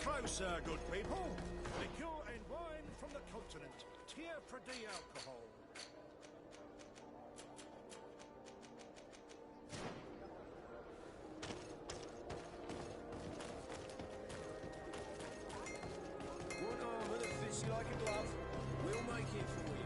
Closer, good people. Liqueur and wine from the continent. Tier Pradi alcohol. One armour that fits you like a glove. We'll make it for you.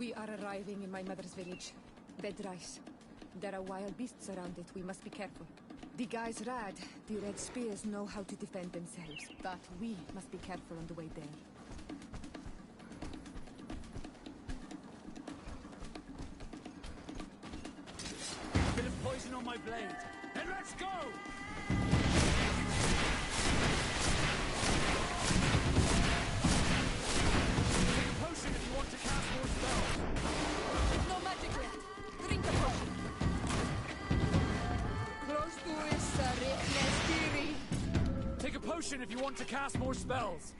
We are arriving in my mother's village. Red Rice. There are wild beasts around it. We must be careful. The guys Rad, the Red Spears, know how to defend themselves, but we must be careful on the way there. Bit of poison on my blade. Then let's go! Take a potion if you want to cast more spells. No magic left. Drink a potion. Close to us, Rick. Take a potion if you want to cast more spells.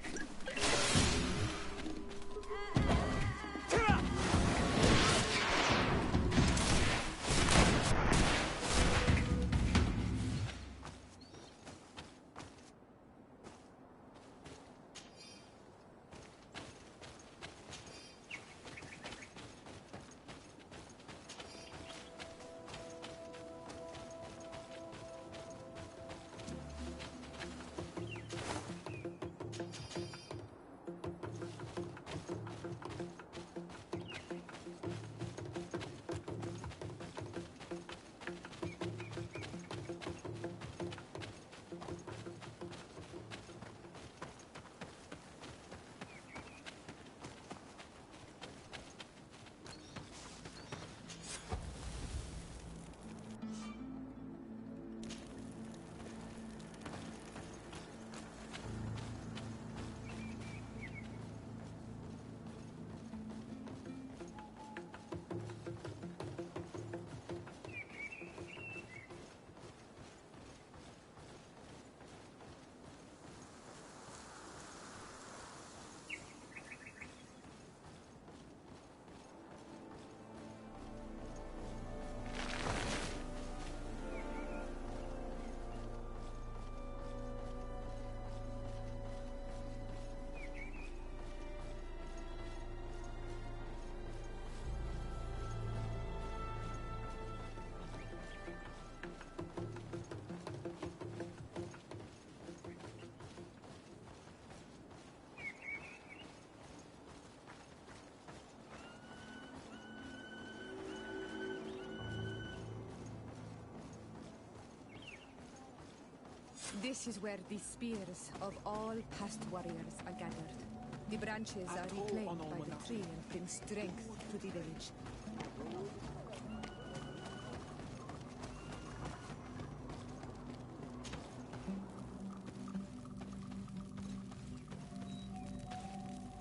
This is where the spears of all past warriors are gathered. The branches are reclaimed by the tree and bring strength to the village.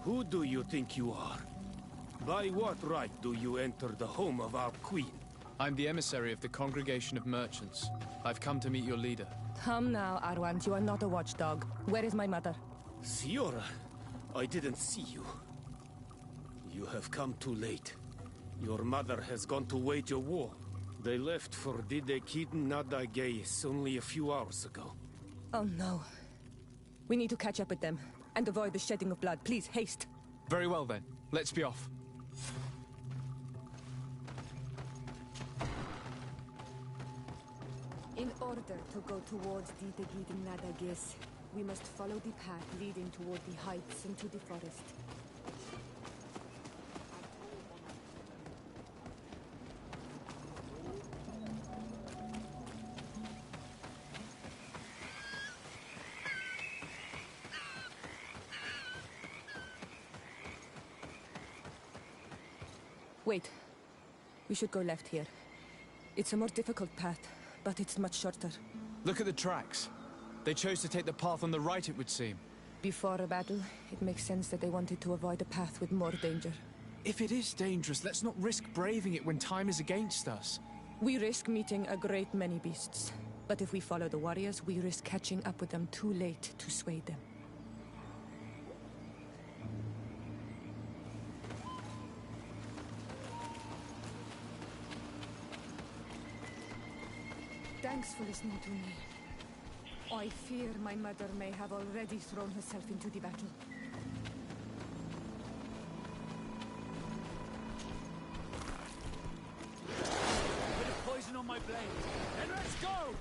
Who do you think you are? By what right do you enter the home of our queen? I'm the emissary of the Congregation of Merchants. I've come to meet your leader. Come now, Arwant, you are not a watchdog. Where is my mother? Siora, I didn't see you. You have come too late. Your mother has gone to wage a war. They left for Didekid Nadagais only a few hours ago. Oh no. We need to catch up with them and avoid the shedding of blood. Please, haste. Very well then. Let's be off. In order to go towards Didekid Nadagais, we must follow the path leading toward the heights into the forest. Wait. We should go left here. It's a more difficult path, but it's much shorter. Look at the tracks. They chose to take the path on the right, it would seem. Before a battle, it makes sense that they wanted to avoid a path with more danger. If it is dangerous, let's not risk braving it when time is against us. We risk meeting a great many beasts. But if we follow the warriors, we risk catching up with them too late to sway them. Thanks for listening to me. I fear my mother may have already thrown herself into the battle. Bit of poison on my blade. Then let's go!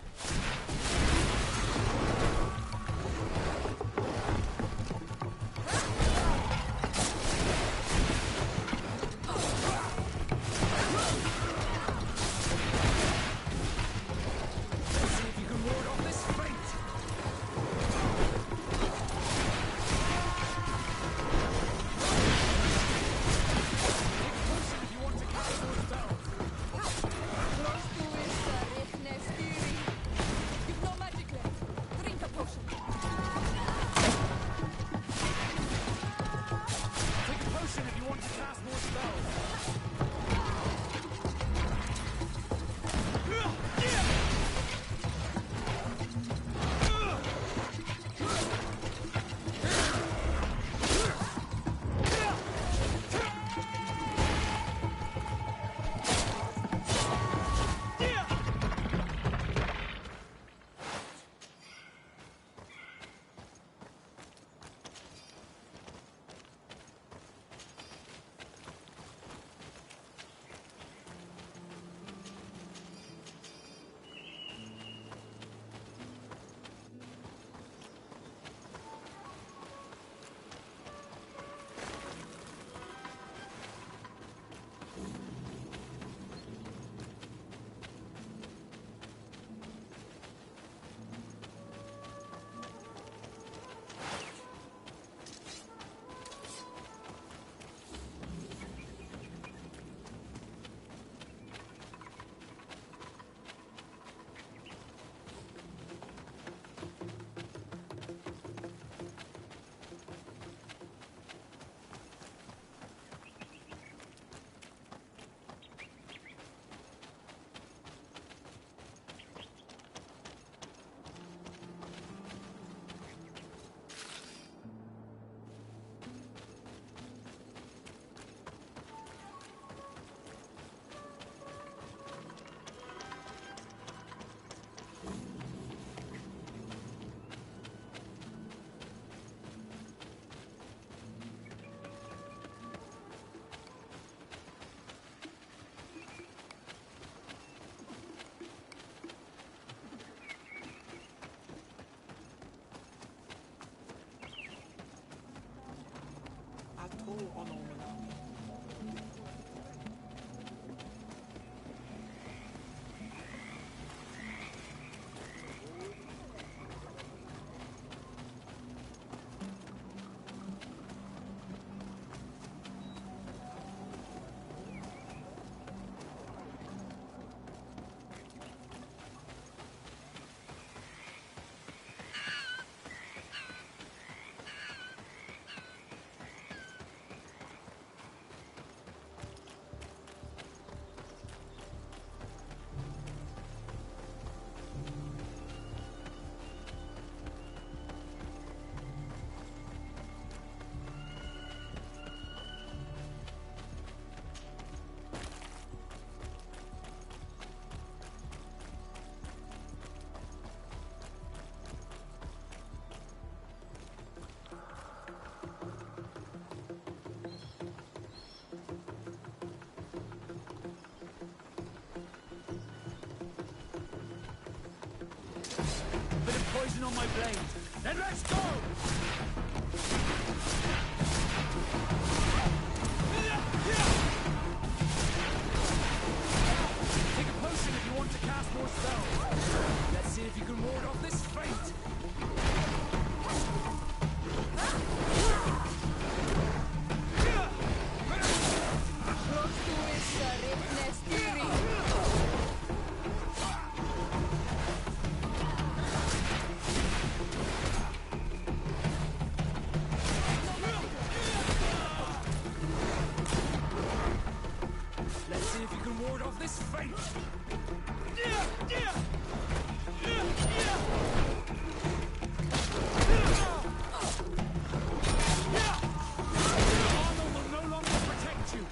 poison on my blade. Then let's go! Take a potion if you want to cast more spells. Let's see if you can ward off this fate. Let's see if you can ward off this fate. Armor will no longer protect you.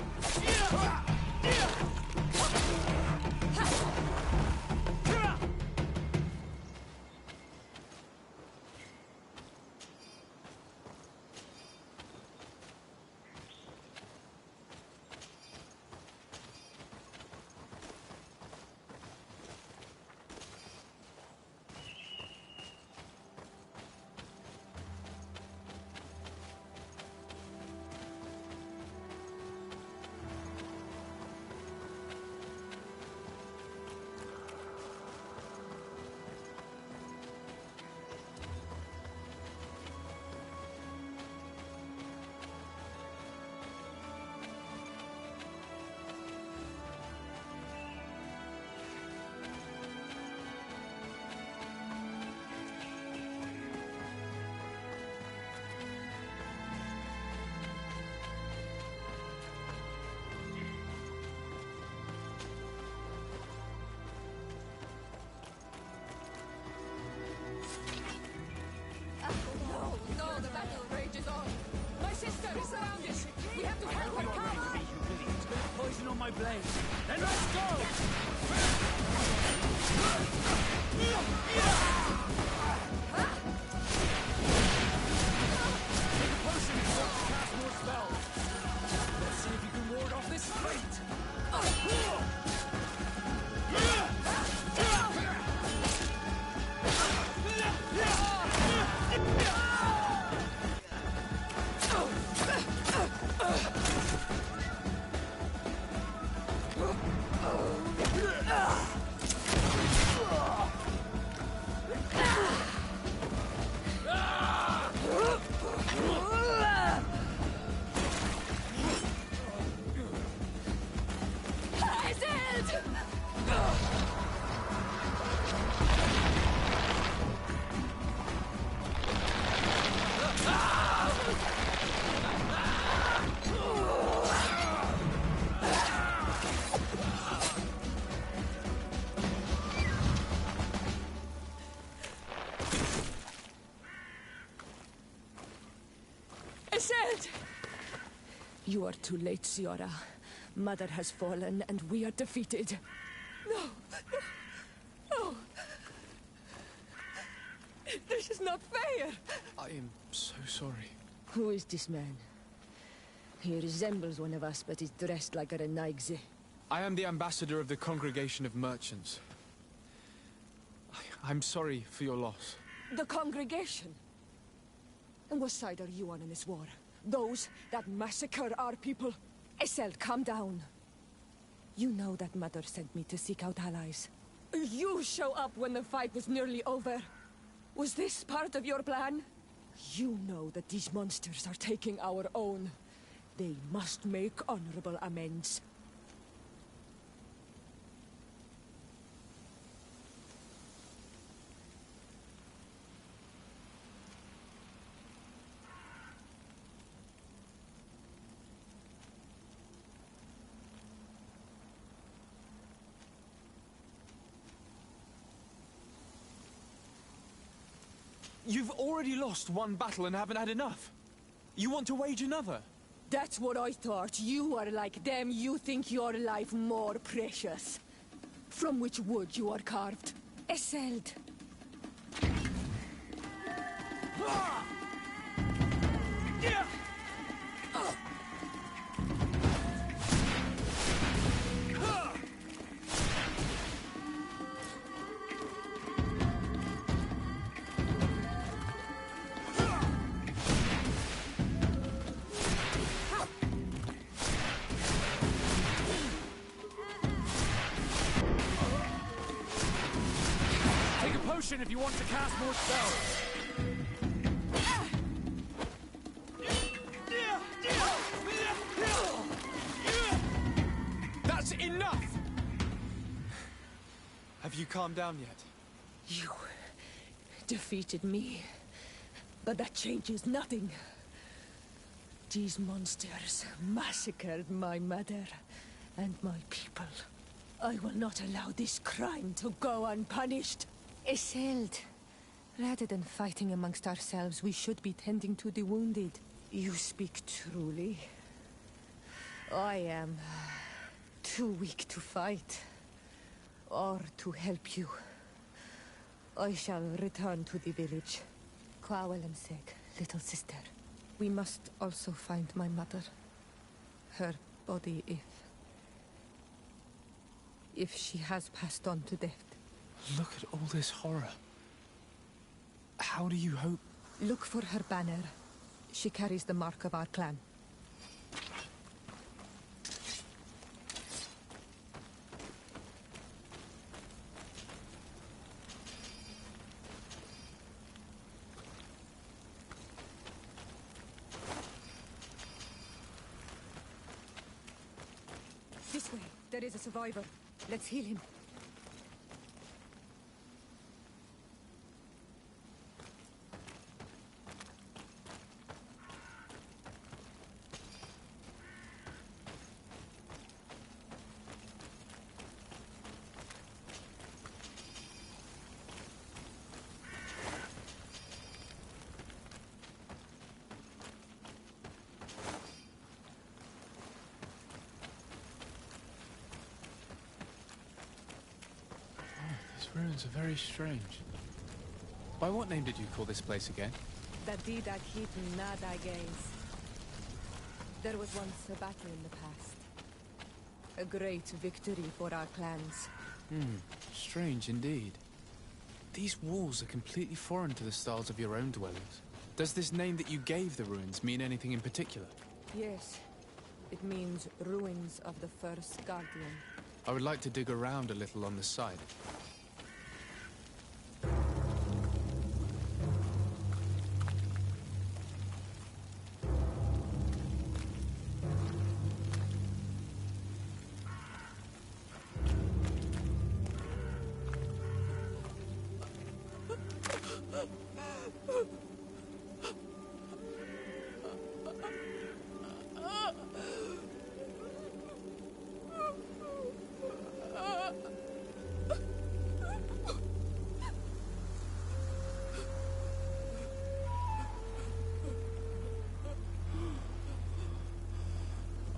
No, the battle rages on. My sister is surrounded. We have to help her, come on! Poison on my blade. Then let's go! Take a potion if you want to cast more spells. Let's see if you can ward off this fate. Iselt! You are too late, Ciora. Mother has fallen, and we are defeated. No! No! This is not fair! I am so sorry. Who is this man? He resembles one of us, but is dressed like a Renaigze. I am the ambassador of the Congregation of Merchants. I'm sorry for your loss. The congregation? And what side are you on in this war? Those that massacre our people? Iselt, calm down. You know that Mother sent me to seek out allies. You show up when the fight was nearly over. Was this part of your plan? You know that these monsters are taking our own. They must make honorable amends. You've already lost one battle and haven't had enough. You want to wage another? That's what I thought. You are like them. You think your life more precious. From which wood you are carved? Iselt. potion if you want to cast more spells. That's enough! Have you calmed down yet? You defeated me, but that changes nothing. These monsters massacred my mother and my people. I will not allow this crime to go unpunished. Isilde, rather than fighting amongst ourselves, we should be tending to the wounded. You speak truly. I am too weak to fight, or to help you. I shall return to the village. Kwawalamsek, little sister. We must also find my mother. Her body, if she has passed on to death. Look at all this horror. How do you hope... Look for her banner. She carries the mark of our clan. This way. There is a survivor. Let's heal him. These ruins are very strange. By what name did you call this place again? Dadida Keaton Nadagays. There was once a battle in the past. A great victory for our clans. Strange indeed. These walls are completely foreign to the styles of your own dwellings. Does this name that you gave the ruins mean anything in particular? Yes. It means ruins of the first Guardian. I would like to dig around a little on the side.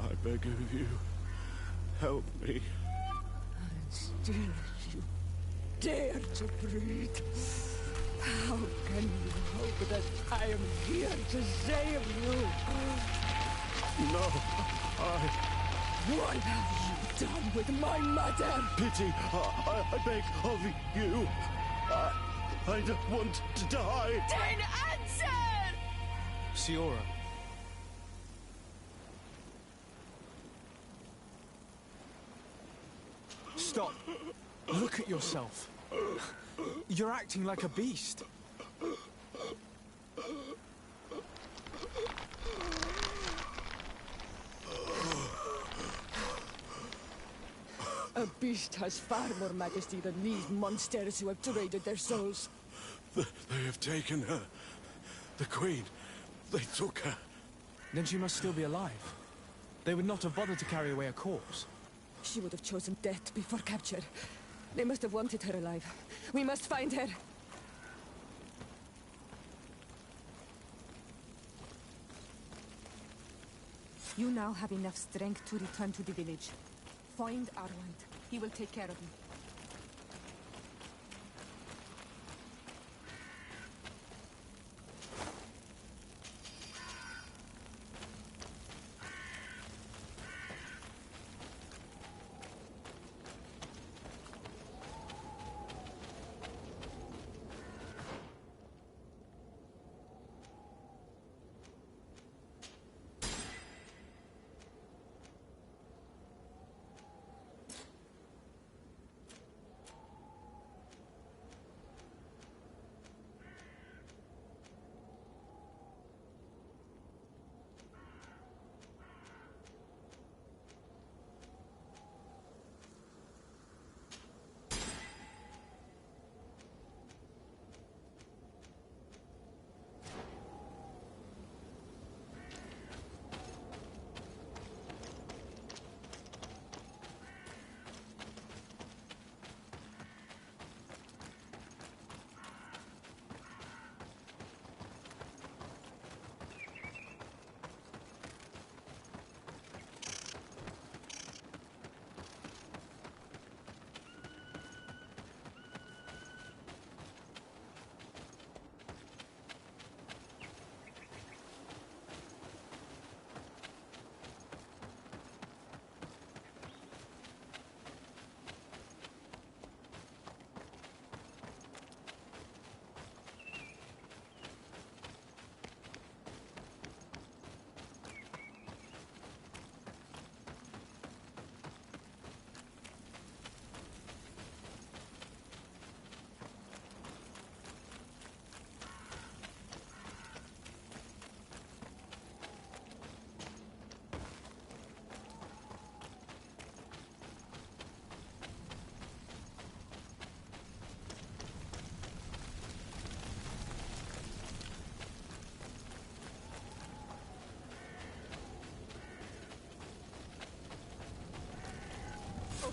I beg of you, help me. And still you dare to breathe. How can you hope that I am here to save you? No, What have you done with my mother? pity, I beg of you. I don't want to die. Then answer! Siora. Stop. Look at yourself. You're acting like a beast. A beast has far more majesty than these monsters who have traded their souls. They have taken her. The Queen. They took her. Then she must still be alive. They would not have bothered to carry away a corpse. She would have chosen death before capture. They must have wanted her alive. We must find her. You now have enough strength to return to the village. Find Arwand. He will take care of you.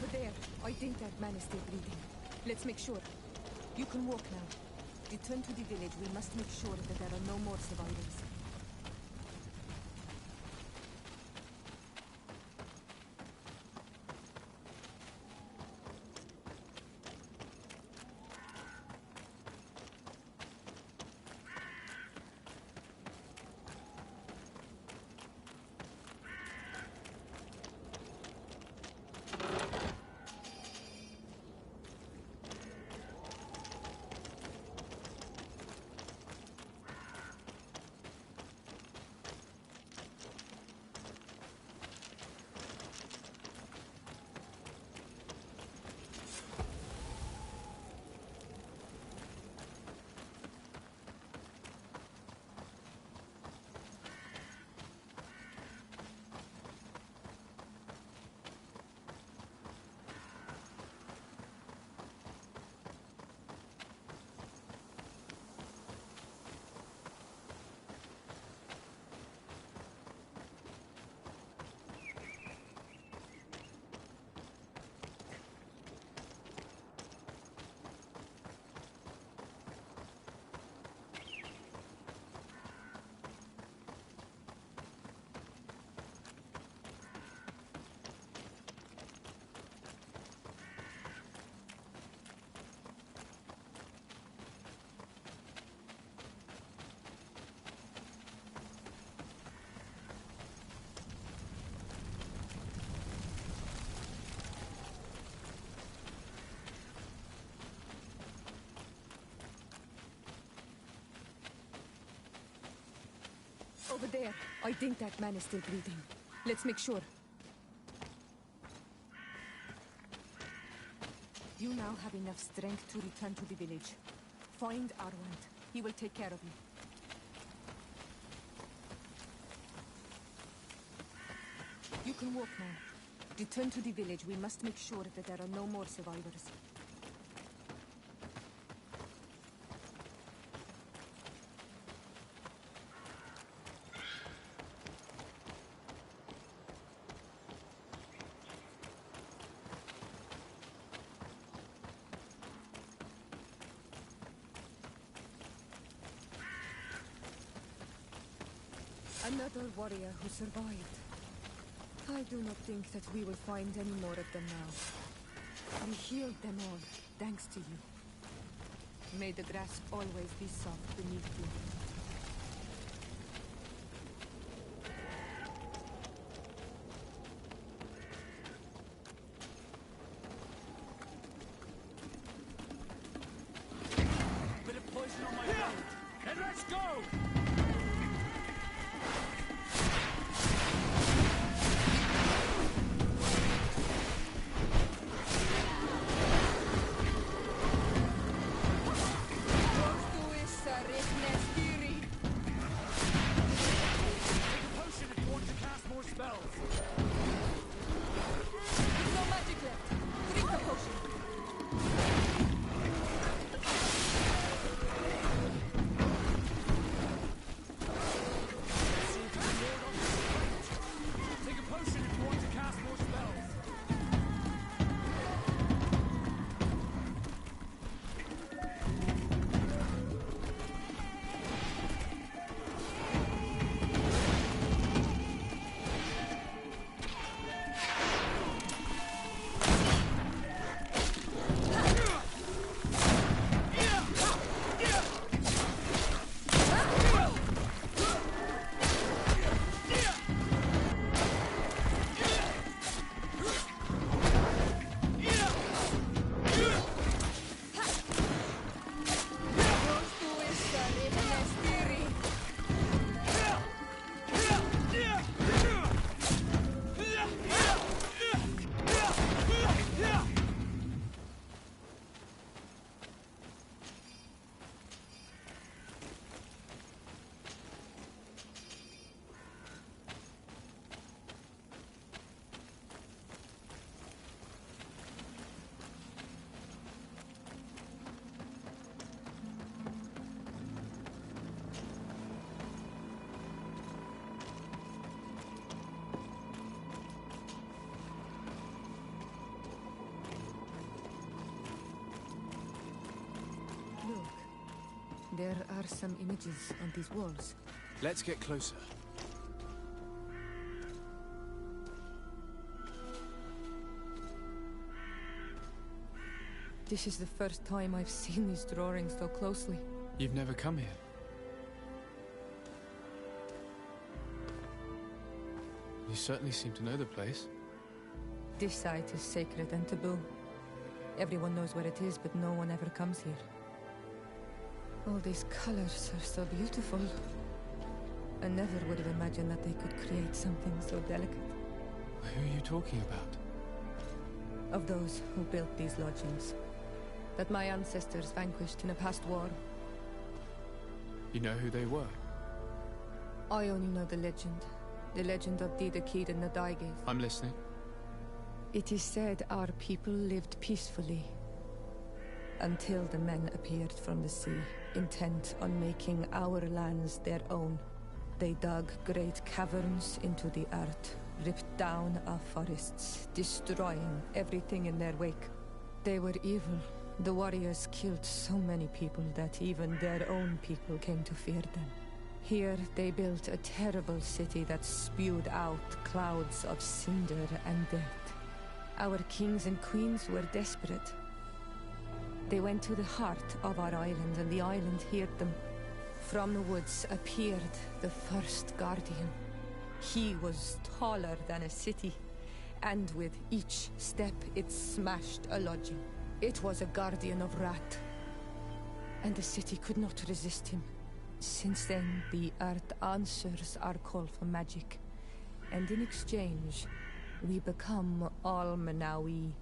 Over there. I think that man is still breathing. Let's make sure. You can walk now. Return to the village. We must make sure that there are no more survivors. Over there. I think that man is still breathing. Let's make sure. You now have enough strength to return to the village. Find Arwand. He will take care of you. You can walk now. Return to the village. We must make sure that there are no more survivors. Another warrior who survived. I do not think that we will find any more of them now. We healed them all, thanks to you. May the grass always be soft beneath you. Bit of poison on my tongue. And let's go! There are some images on these walls. Let's get closer. This is the first time I've seen these drawings so closely. You've never come here. You certainly seem to know the place. This site is sacred and taboo. Everyone knows where it is, but no one ever comes here. All these colors are so beautiful. I never would have imagined that they could create something so delicate. Who are you talking about? Of those who built these lodgings. That my ancestors vanquished in a past war. You know who they were? I only know the legend. The legend of the Kid and the Daigeth. I'm listening. It is said our people lived peacefully until the men appeared from the sea, intent on making our lands their own. They dug great caverns into the earth, ripped down our forests, destroying everything in their wake. They were evil. The warriors killed so many people that even their own people came to fear them. Here they built a terrible city that spewed out clouds of cinder and dirt. Our kings and queens were desperate. They went to the heart of our island, and the island heard them. From the woods appeared the first guardian. He was taller than a city, and with each step it smashed a lodging. It was a guardian of Rat, and the city could not resist him. Since then, the earth answers our call for magic, and in exchange, we become Almanawi,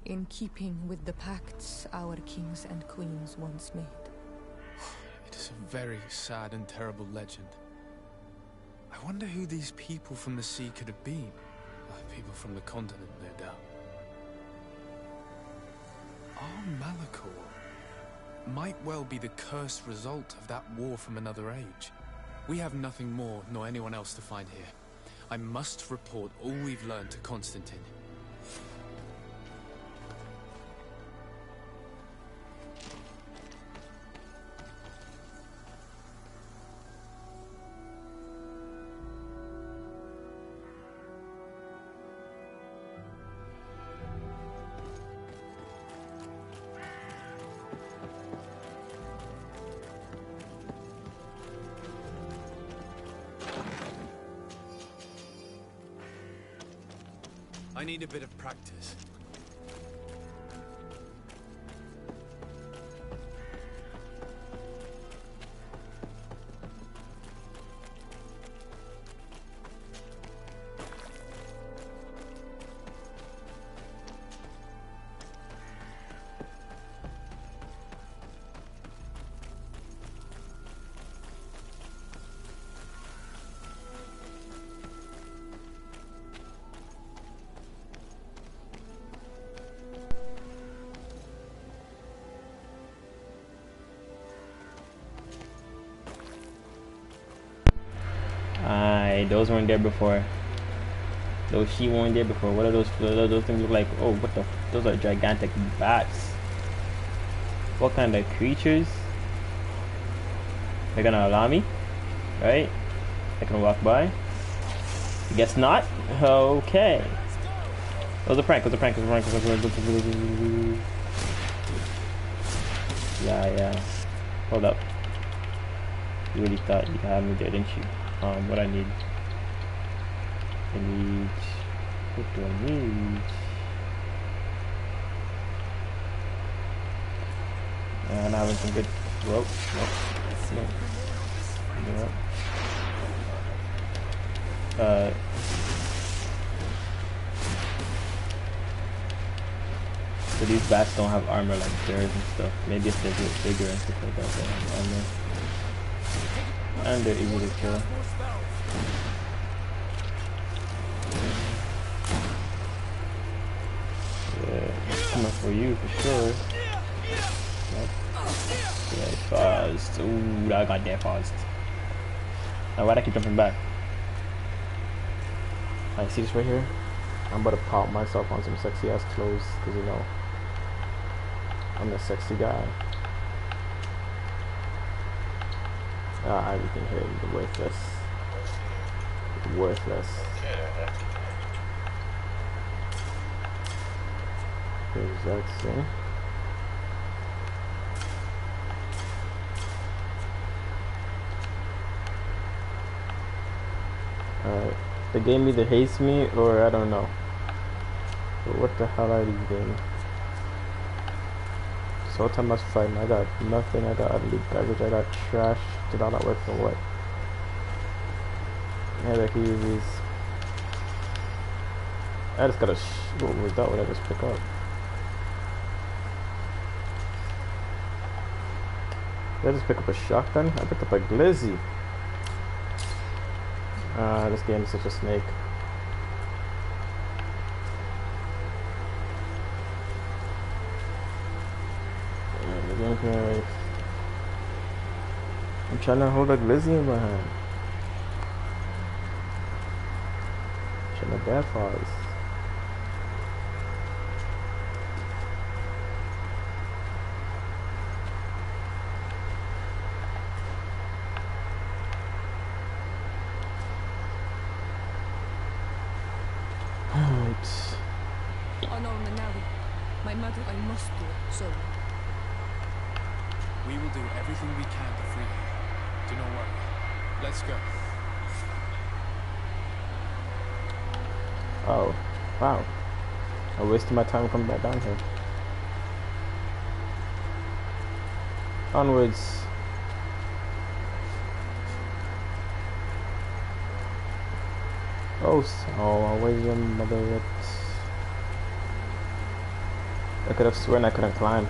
in keeping with the pacts our kings and queens once made. It is a very sad and terrible legend. I wonder who these people from the sea could have been. People from the continent, no doubt. Our Malachor might well be the cursed result of that war from another age. We have nothing more nor anyone else to find here. I must report all we've learned to Constantine. I need a bit of practice. Those weren't there before. Those she weren't there before. What are those? Those things look like? Oh, what the? Those are gigantic bats. What kind of creatures? They're gonna allow me, right? I can walk by. Guess not. Okay. It was a prank. It was a prank. It was a prank. It was a prank. Yeah. Hold up. You really thought you had me there, didn't you? What I need. What do I need? And having some good rope. So these bats don't have armor like bears and stuff. Maybe if they get bigger and stuff like that, they have armor. And they're easy to kill. Coming for you for sure. Nope. Yeah, paused. Ooh, I got there paused. Now why'd I keep jumping back? I see this right here. I'm about to pop myself on some sexy ass clothes, cause you know I'm the sexy guy. Everything here is worthless. Worthless. There's that thing. The game either hates me or I don't know. But what the hell are these games? So time I was fighting, I got nothing, I got utterly garbage, I got trash. Did all that work for what? Yeah, I can use these. I just got a what was that? What I just pick up? Did I just pick up a shotgun? I picked up a glizzy. This game is such a snake. I'm trying to hold a glizzy in my hand. Trying to bad falls. Oh no, Manali. My mother, I must do it. So. We will do everything we can to free you. Do not worry. Let's go. Oh, wow. I wasted my time coming back down here. Onwards. Oh, so where's your mother at? I could have sworn I couldn't climb.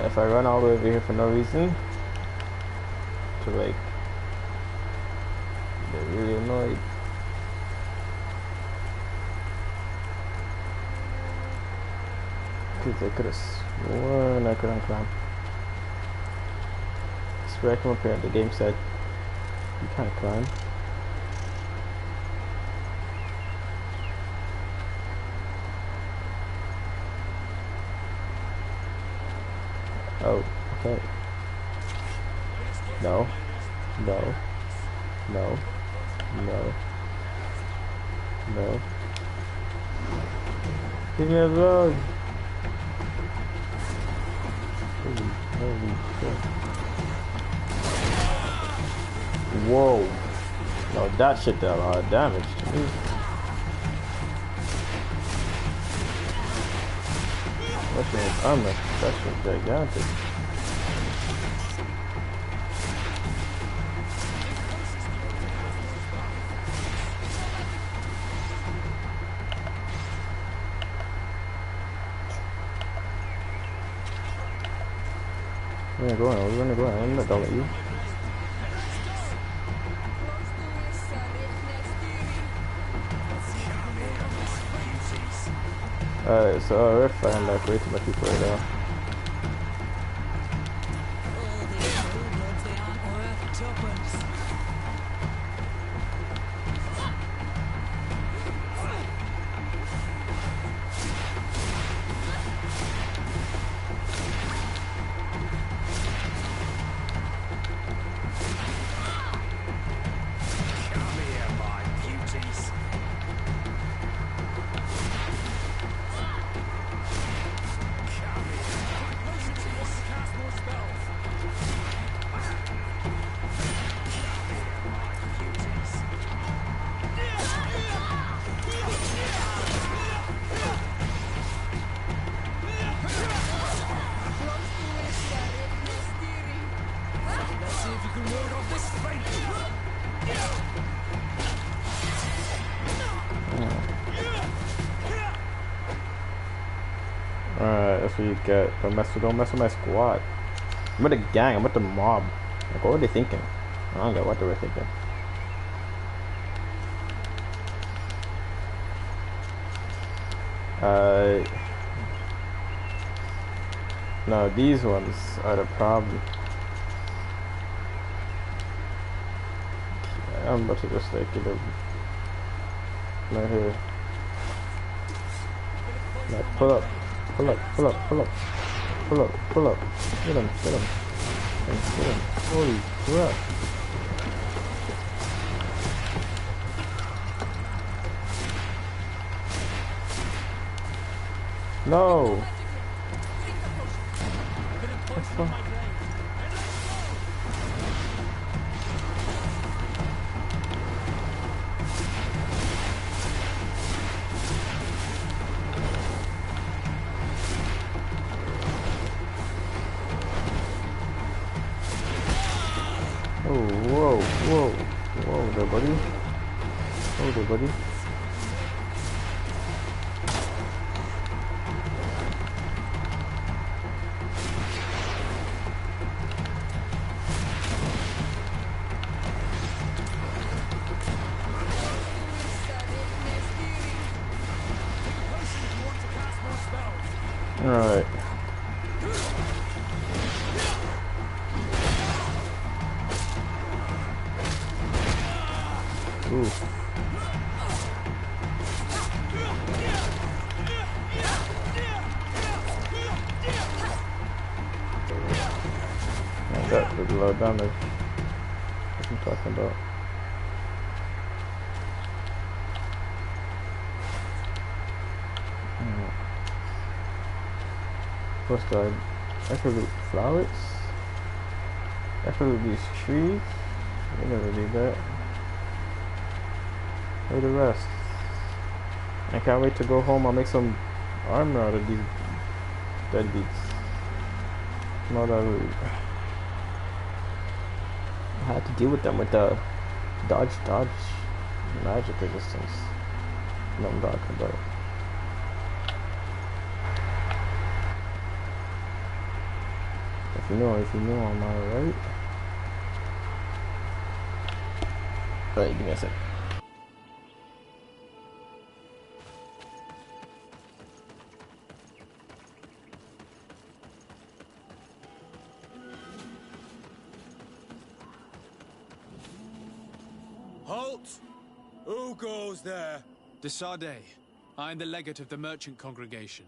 If I run all the way over here for no reason, to like, get really annoyed. Because I could have sworn I couldn't climb. I swear I came up here and the game said, you can't climb. Oh, okay. No. No. No. No. No. Leave me alone. Holy shit. Whoa. No, that shit did a lot of damage to me. That shit is armor. That shit's gigantic. Where are you going? Where are you going? I'm not done with you. Alright, so we're fighting like way too much people right now. Alright, that's what you get. Don't mess with my squad. I'm with the gang, I'm with the mob. Like, what were they thinking? I don't know what they were thinking. No, these ones are the problem. I'm about to just like get a right here. Like pull up. Pull up, pull up. Get him, get him. Get him. Holy crap. No! What's wrong? Oh, whoa, whoa, whoa there, buddy. Whoa there, buddy. Alright. Ooh. I got pretty low damage. What I'm talking about. What's that? I could do flowers. I could do these trees. I never did that. Where the rest? I can't wait to go home. I'll make some armor out of these deadbeats. Not that rude. I had to deal with them with the dodge magic resistance. What I'm talking about. If you know, I'm alright. Alright, give me a sec. Halt! Who goes there? De Sardet. I am the legate of the merchant congregation.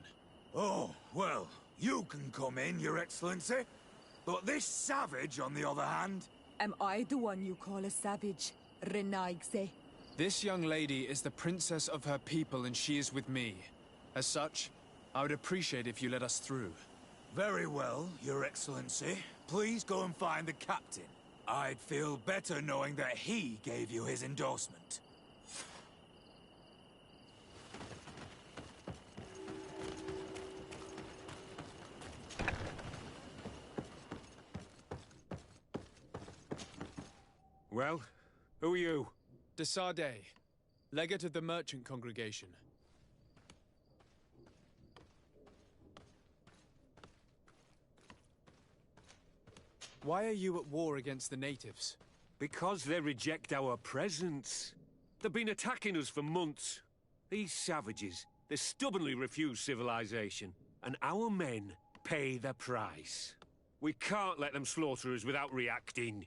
Oh, well, you can come in, Your Excellency. But this savage, on the other hand... Am I the one you call a savage, Renaigse? This young lady is the princess of her people and she is with me. As such, I would appreciate if you let us through. Very well, Your Excellency. Please go and find the captain. I'd feel better knowing that he gave you his endorsement. Well, who are you? De Sardet, legate of the merchant congregation. Why are you at war against the natives? Because they reject our presence. They've been attacking us for months. These savages, they stubbornly refuse civilization, and our men pay the price. We can't let them slaughter us without reacting.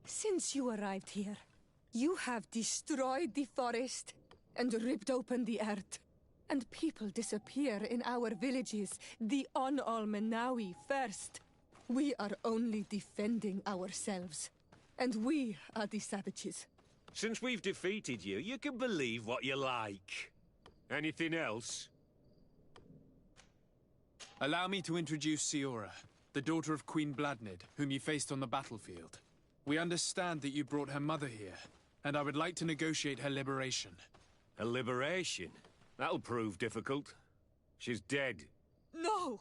Since you arrived here, you have destroyed the forest and ripped open the earth. And people disappear in our villages, the On-Almenawi first. We are only defending ourselves. And we are the savages. Since we've defeated you, you can believe what you like. Anything else? Allow me to introduce Siora, the daughter of Queen Bladnid, whom you faced on the battlefield. We understand that you brought her mother here, and I would like to negotiate her liberation. A liberation? That'll prove difficult. She's dead. No!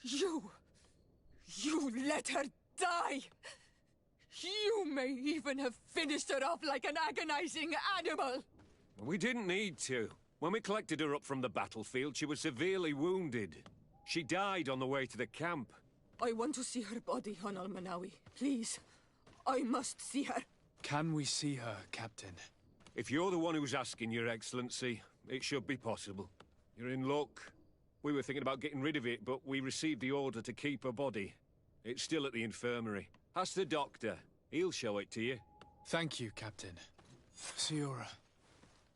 You let her die! You may even have finished her off like an agonizing animal! We didn't need to. When we collected her up from the battlefield, she was severely wounded. She died on the way to the camp. I want to see her body, on Almenawi. Please. I must see her. Can we see her, Captain? If you're the one who's asking, Your Excellency, it should be possible. You're in luck. We were thinking about getting rid of it, but we received the order to keep her body. It's still at the infirmary. Ask the doctor. He'll show it to you. Thank you, Captain. Siora,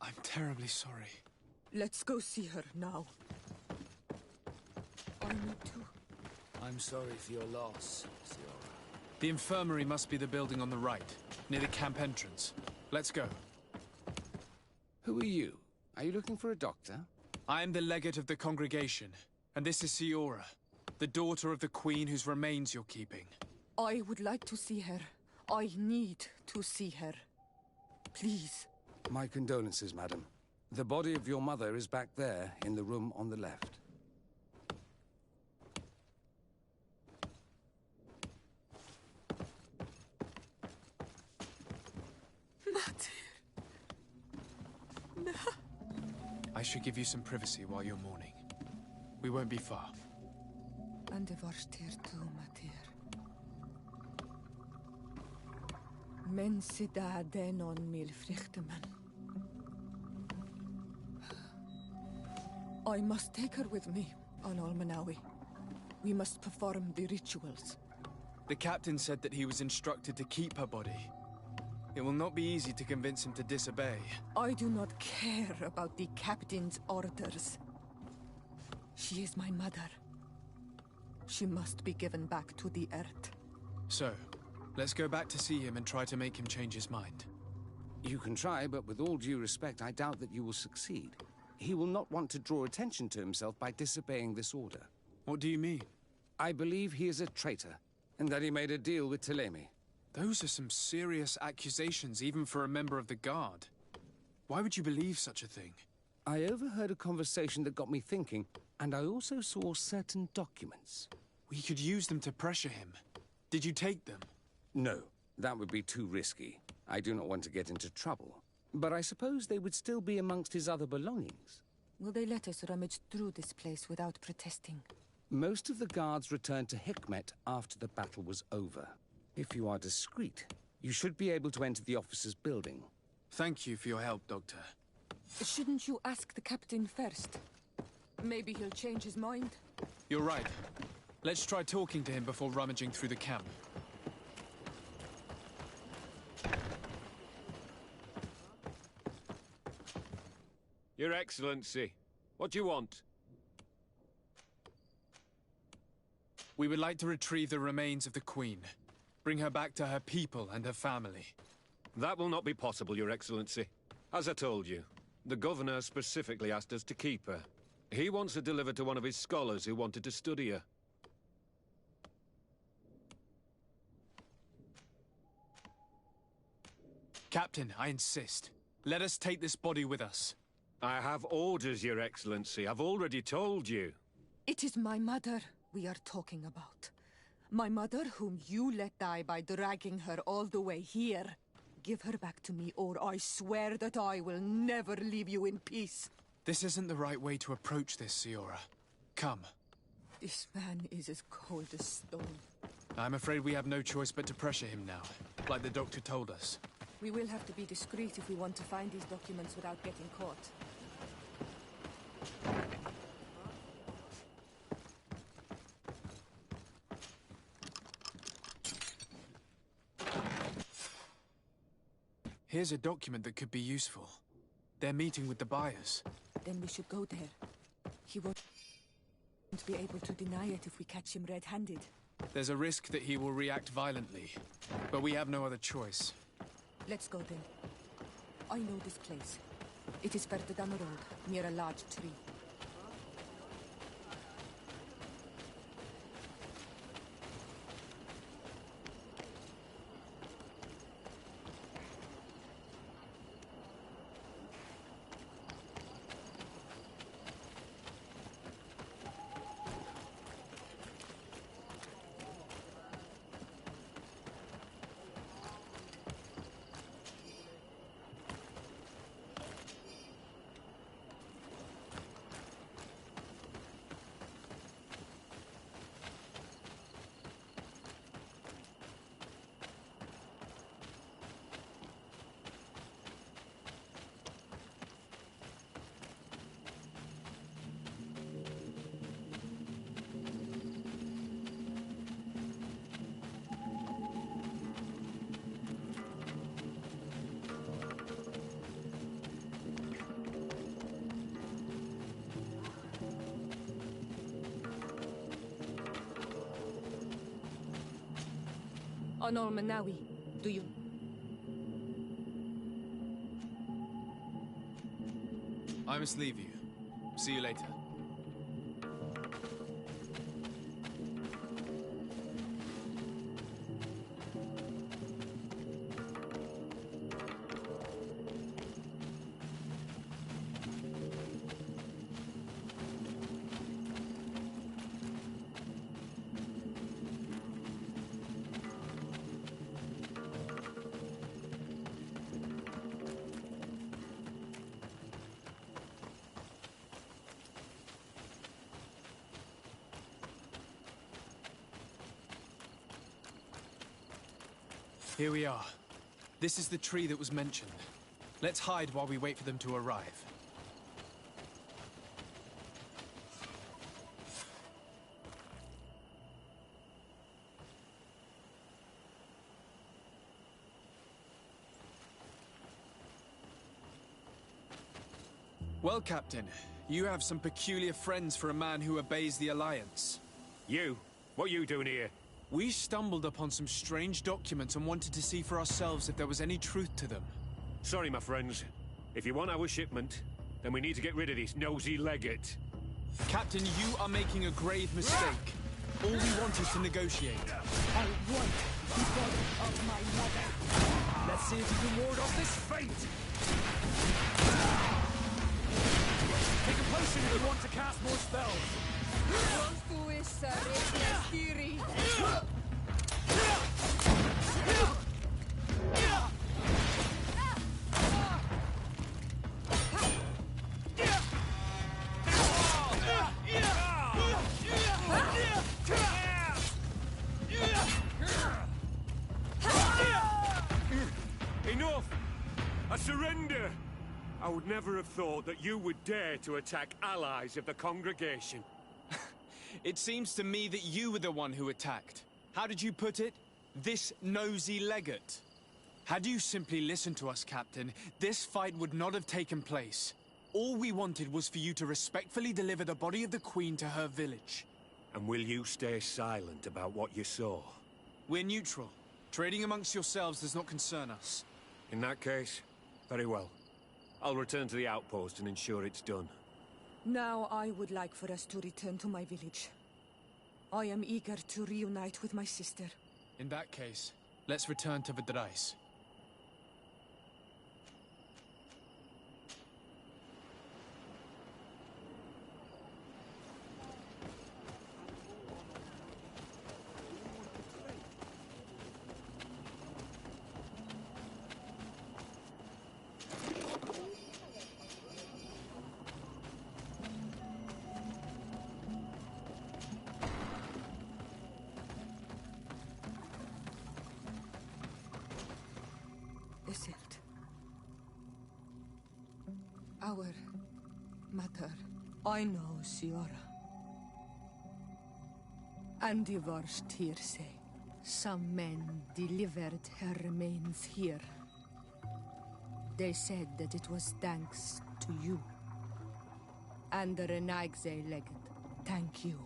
I'm terribly sorry. Let's go see her now. I need to I'm sorry for your loss, Siora. The infirmary must be the building on the right, near the camp entrance. Let's go. Who are you? Are you looking for a doctor? I am the legate of the congregation, and this is Siora, the daughter of the queen whose remains you're keeping. I would like to see her. I need to see her. Please. My condolences, madam. The body of your mother is back there, in the room on the left. I should give you some privacy while you're mourning. We won't be far. And de vorster tu, Matir. Men sida denon mil frichteman. I must take her with me on Almanawi. We must perform the rituals. The captain said that he was instructed to keep her body. It will not be easy to convince him to disobey. I do not care about the captain's orders. She is my mother. She must be given back to the earth. So, let's go back to see him and try to make him change his mind. You can try, but with all due respect, I doubt that you will succeed. He will not want to draw attention to himself by disobeying this order. What do you mean? I believe he is a traitor, and that he made a deal with Telemi. Those are some serious accusations, even for a member of the Guard. Why would you believe such a thing? I overheard a conversation that got me thinking, and I also saw certain documents. We could use them to pressure him. Did you take them? No, that would be too risky. I do not want to get into trouble. But I suppose they would still be amongst his other belongings. Will they let us rummage through this place without protesting? Most of the guards returned to Hikmet after the battle was over. If you are discreet, you should be able to enter the officer's building. Thank you for your help, Doctor. Shouldn't you ask the captain first? Maybe he'll change his mind. You're right. Let's try talking to him before rummaging through the camp. Your Excellency, what do you want? We would like to retrieve the remains of the Queen. Bring her back to her people and her family. That will not be possible, Your Excellency. As I told you, the Governor specifically asked us to keep her. He wants her delivered to one of his scholars who wanted to study her. Captain, I insist. Let us take this body with us. I have orders, Your Excellency. I've already told you. It is my mother we are talking about. My mother, whom you let die by dragging her all the way here. Give her back to me, or I swear that I will never leave you in peace. This isn't the right way to approach this, Siora. Come. This man is as cold as stone. I'm afraid we have no choice but to pressure him now, like the doctor told us. We will have to be discreet if we want to find these documents without getting caught. Here's a document that could be useful. They're meeting with the buyers. Then we should go there. He won't be able to deny it if we catch him red-handed. There's a risk that he will react violently, but we have no other choice. Let's go then. I know this place. It is further down the road, near a large tree. On Olmanawi, do you? I must leave you. See you later. Here we are. This is the tree that was mentioned. Let's hide while we wait for them to arrive. Well, Captain, you have some peculiar friends for a man who obeys the Alliance. You? What are you doing here? We stumbled upon some strange documents and wanted to see for ourselves if there was any truth to them. Sorry, my friends. If you want our shipment, then we need to get rid of this nosy legate. Captain, you are making a grave mistake. All we want is to negotiate. I want the body of my mother. Let's see if you can ward off this fate! Take a potion if you want to cast more spells! Enough! I surrender! I would never have thought that you would dare to attack allies of the congregation. It seems to me that you were the one who attacked. How did you put it? This nosy legate. Had you simply listened to us, Captain, this fight would not have taken place. All we wanted was for you to respectfully deliver the body of the Queen to her village. And will you stay silent about what you saw? We're neutral. Trading amongst yourselves does not concern us. In that case, very well. I'll return to the outpost and ensure it's done. Now I would like for us to return to my village. I am eager to reunite with my sister. In that case, let's return to Vidrais. Our mother. I know, Siora. And the worst here say, some men delivered her remains here. They said that it was thanks to you. And the Renagze legate, thank you.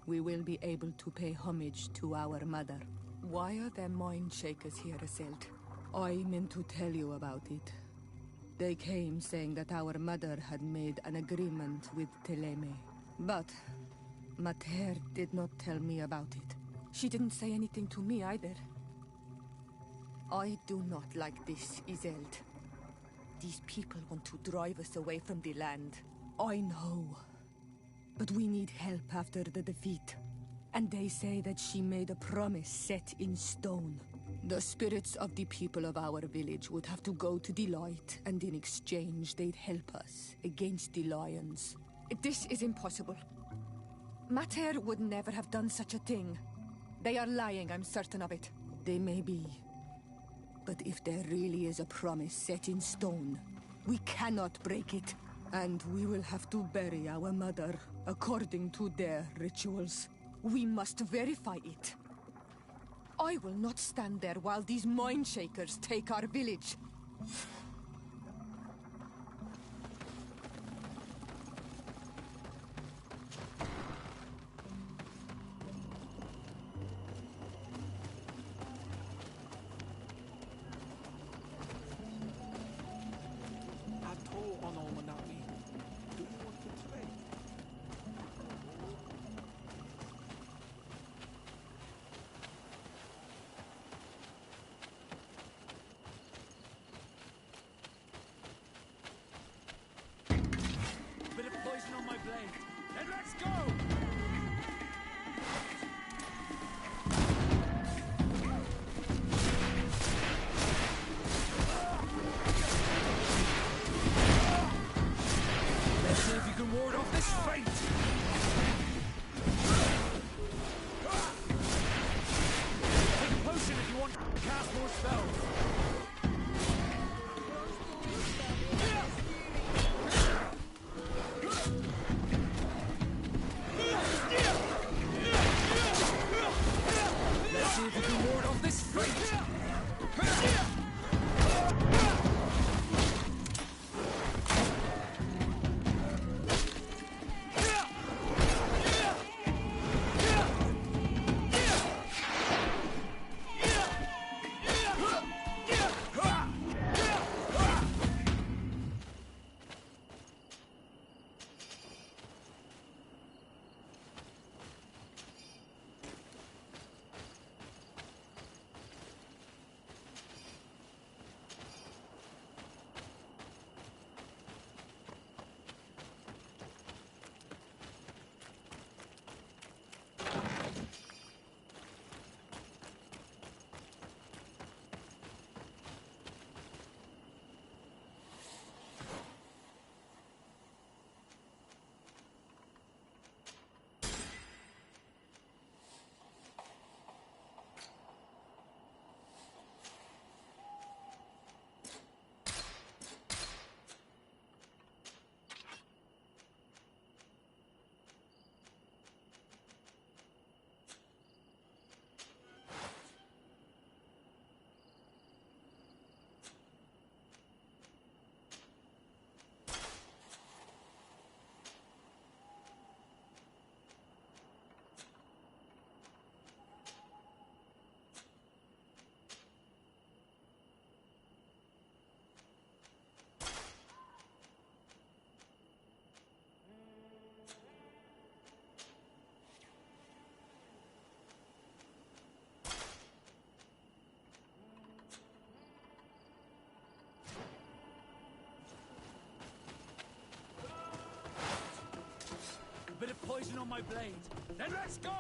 We will be able to pay homage to our mother. Why are there mind shakers here, Iselt? I meant to tell you about it. They came saying that our mother had made an agreement with Teleme. But Mater did not tell me about it. She didn't say anything to me either. I do not like this, Iselt. These people want to drive us away from the land. I know. But we need help after the defeat. And they say that she made a promise set in stone. The spirits of the people of our village would have to go to the light, and in exchange they'd help us against the lions. This is impossible. Mater would never have done such a thing. They are lying, I'm certain of it. They may be. But if there really is a promise set in stone, we cannot break it. And we will have to bury our mother according to their rituals. We must verify it. I will not stand there while these mind shakers take our village. poison on my blade. Then let's go!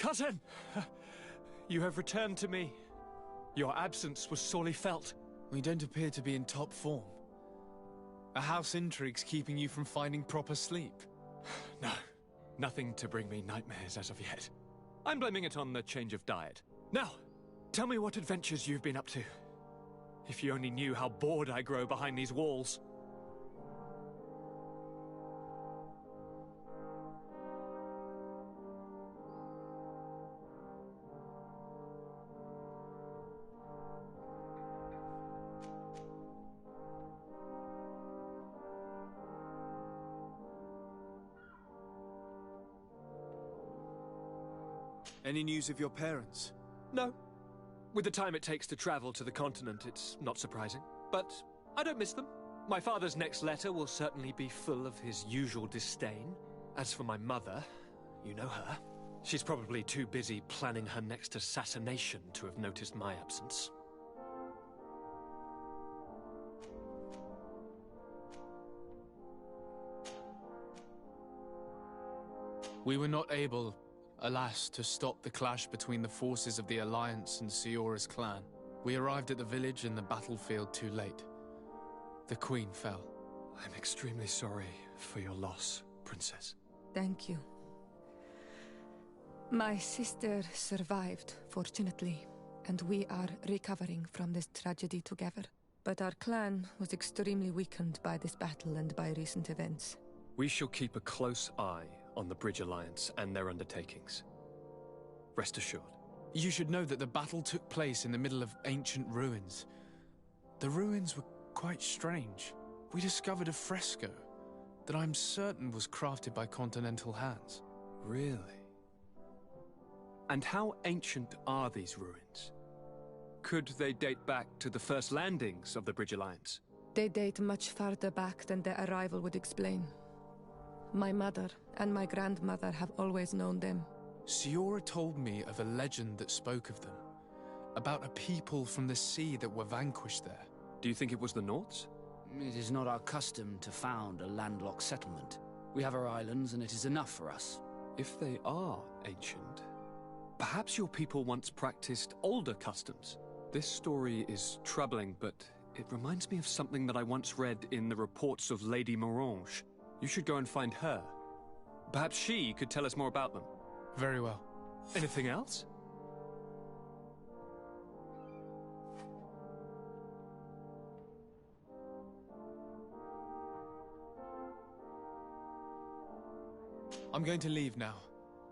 Cousin! You have returned to me. Your absence was sorely felt. We don't appear to be in top form. A house intrigue's keeping you from finding proper sleep. No, nothing to bring me nightmares as of yet. I'm blaming it on the change of diet. Now, tell me what adventures you've been up to. If you only knew how bored I grow behind these walls. Any news of your parents? No. With the time it takes to travel to the continent, it's not surprising. But I don't miss them. My father's next letter will certainly be full of his usual disdain. As for my mother, you know her. She's probably too busy planning her next assassination to have noticed my absence. We were not able, alas, to stop the clash between the forces of the Alliance and Siora's clan. We arrived at the village and the battlefield too late. The Queen fell. I'm extremely sorry for your loss, Princess. Thank you. My sister survived, fortunately, and we are recovering from this tragedy together. But our clan was extremely weakened by this battle and by recent events. We shall keep a close eye on the Bridge Alliance and their undertakings. Rest assured. You should know that the battle took place in the middle of ancient ruins. The ruins were quite strange. We discovered a fresco that I'm certain was crafted by continental hands. Really? And how ancient are these ruins? Could they date back to the first landings of the Bridge Alliance? They date much farther back than their arrival would explain. My mother and my grandmother have always known them. Siora told me of a legend that spoke of them. About a people from the sea that were vanquished there. Do you think it was the Nords? It is not our custom to found a landlocked settlement. We have our islands and it is enough for us. If they are ancient, perhaps your people once practiced older customs. This story is troubling, but it reminds me of something that I once read in the reports of Lady Morange. You should go and find her. Perhaps she could tell us more about them. Very well. Anything else? I'm going to leave now.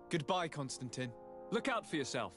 Goodbye, Constantine. Look out for yourself.